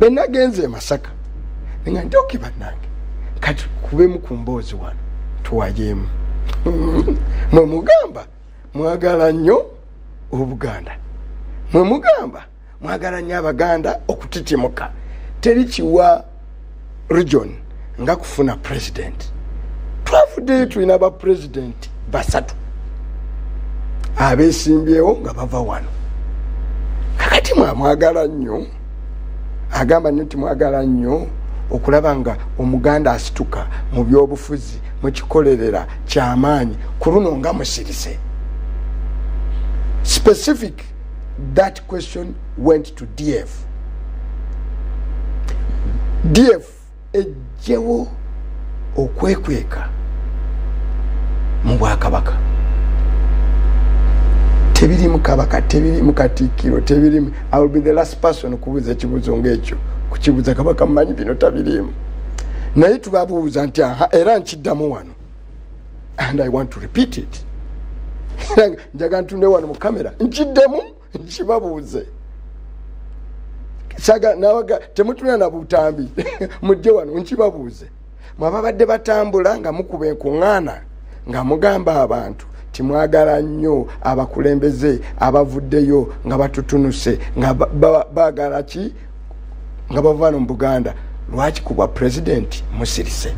benagenze Masaka nga ndoki banange kati kube mukumbozi wano tuwajemu mwe mugamba mwagala nnyo Obuganda mwe mugamba mwagala nnyo Abaganda okutitimuka teri kiwa region nga kufuna president twafudde tulina ba president basatu abesimbyewo nga bava wano kakati mwagala nnyo agamba nti mwagala nnyo okulaba nga Omuganda asituka mu byobufuzi mu kikolerera ky'amaanyi ku luno nga musirise. Specific, that question went to DF. DF ejjewo okwekweka mu Bwakabaka. Tebiri mukabaka, tebiri mukatikiro, tebiri. I will be the last person kubuza ekibuzo ng'ekyo. Kukibuza Kabaka mmanyi bino tabirimu. Naye tubabuuza nti era nkiddamu wano. And I want to repeat it. Njaga ntunde wano mu kamera. Nkiddemu nkibabuuze. Saga nawaga temutuna na butambi. Mujje wano nkibabuuze. Mwababadde batambula nga mukuba enkuŋŋaana nga mugamba abantu timwagala nnyo abakulembeze abavuddeyo nga batutunuse nga baagala ki nga bavana mu Buganda lwaki kubwa president musirise.